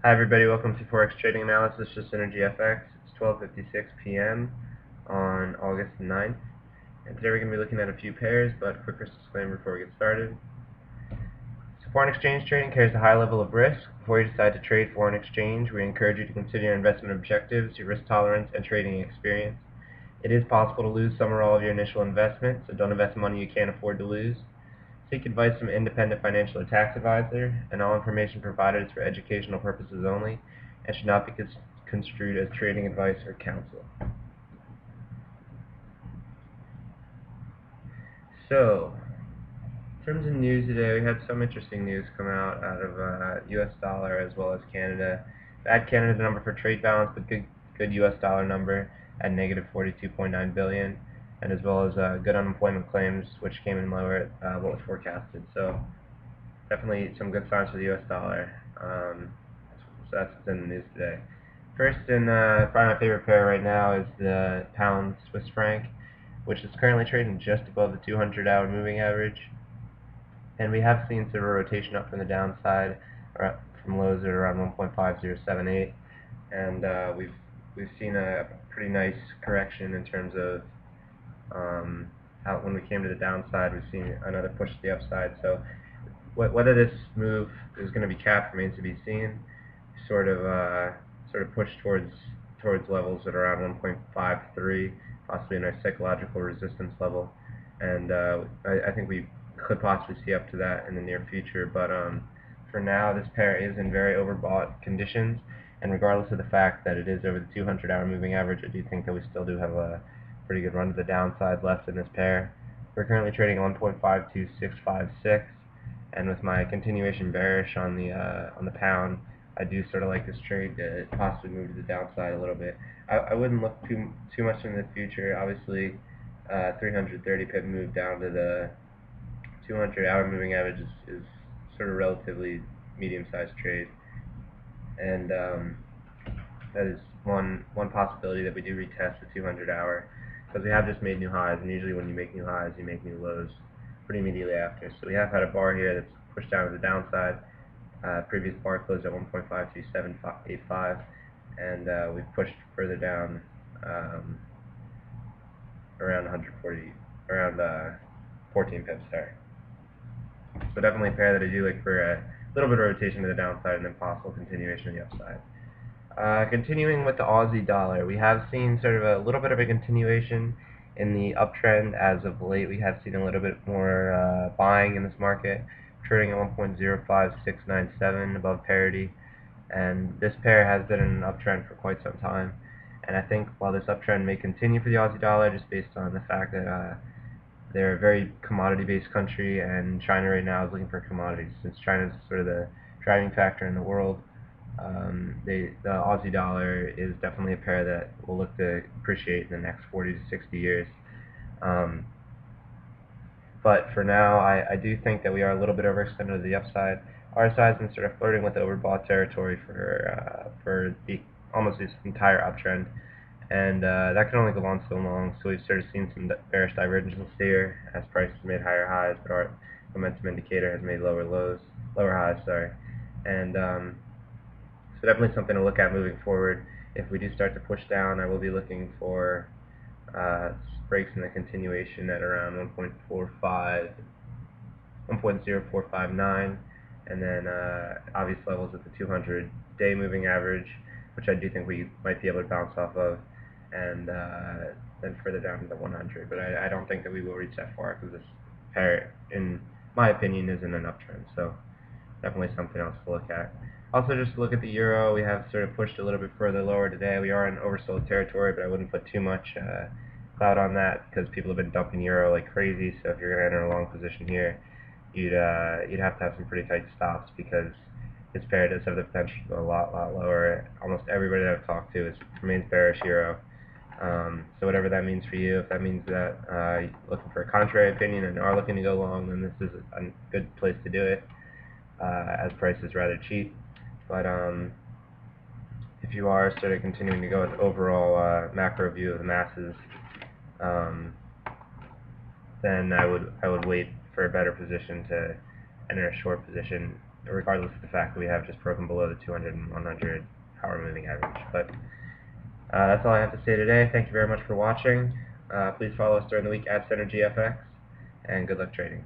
Hi everybody, welcome to Forex Trading Analysis, just Energy FX. It's 12:56 p.m. on August 9th, and today we're going to be looking at a few pairs, but quick disclaimer before we get started. So foreign exchange trading carries a high level of risk. Before you decide to trade foreign exchange, we encourage you to consider your investment objectives, your risk tolerance, and trading experience. It is possible to lose some or all of your initial investment, so don't invest money you can't afford to lose. Seek advice from an independent financial or tax advisor, and all information provided is for educational purposes only and should not be construed as trading advice or counsel. So, in terms of news today, we had some interesting news come out of U.S. dollar as well as Canada. Bad Canada number for trade balance, but good U.S. dollar number at negative 42.9 billion, and as well as good unemployment claims, which came in lower at what was forecasted. So definitely some good signs for the U.S. dollar. So that's what's in the news today. First, probably my favorite pair right now is the pound Swiss franc, which is currently trading just above the 200-hour moving average. And we have seen sort of a rotation up from the downside, from lows at around 1.5078, and we've seen a pretty nice correction in terms of how when we came to the downside, we've seen another push to the upside. So whether this move is going to be capped remains to be seen. Sort of push towards levels at around 1.53, possibly a nice psychological resistance level, and I think we could possibly see up to that in the near future. But for now, this pair is in very overbought conditions, and regardless of the fact that it is over the 200-hour moving average, I do think that we still do have a pretty good run to the downside left in this pair. We're currently trading 1.52656, and with my continuation bearish on the pound, I do sort of like this trade to possibly move to the downside a little bit. I wouldn't look too much in the future. Obviously, 330 pip move down to the 200-hour moving average is sort of relatively medium-sized trade, and that is one possibility that we do retest the 200-hour, because we have just made new highs, and usually when you make new highs, you make new lows pretty immediately after. So we have had a bar here that's pushed down to the downside. Previous bar closed at 1.52785, and we've pushed further down around 140, around 14 pips there. So definitely a pair that I do like for a little bit of rotation to the downside and then possible continuation to the upside. Continuing with the Aussie dollar, we have seen sort of a little bit of a continuation in the uptrend as of late. We have seen a little bit more buying in this market, trading at 1.05697 above parity, and this pair has been in an uptrend for quite some time. And I think while this uptrend may continue for the Aussie dollar, just based on the fact that they're a very commodity-based country, and China right now is looking for commodities, since China is sort of the driving factor in the world. The Aussie dollar is definitely a pair that will look to appreciate in the next 40 to 60 years. But for now, I do think that we are a little bit overextended to the upside. RSI has been sort of flirting with overbought territory for almost this entire uptrend, and that can only go on so long. So we've sort of seen some bearish divergence here as prices made higher highs, but our momentum indicator has made lower highs. Sorry, and so definitely something to look at moving forward. If we do start to push down, I will be looking for breaks in the continuation at around 1.0459, and then obvious levels at the 200-day moving average, which I do think we might be able to bounce off of, and then further down to the 100. But I don't think that we will reach that far, because this pair, in my opinion, is in an uptrend. So definitely something else to look at. Also, just to look at the euro, we have sort of pushed a little bit further lower today. We are in oversold territory, but I wouldn't put too much cloud on that, because people have been dumping euro like crazy. So if you're going to enter a long position here, you'd have to have some pretty tight stops, because this pair does have the potential to go a lot lower. Almost everybody that I've talked to remains bearish euro. So whatever that means for you, if that means that you're looking for a contrary opinion and are looking to go long, then this is a good place to do it, as price is rather cheap. But if you are sort of continuing to go with the overall macro view of the masses, then I would wait for a better position to enter a short position regardless of the fact that we have just broken below the 200 and 100 hour moving average. But that's all I have to say today. Thank you very much for watching. Please follow us during the week at SynergyFX, and good luck trading.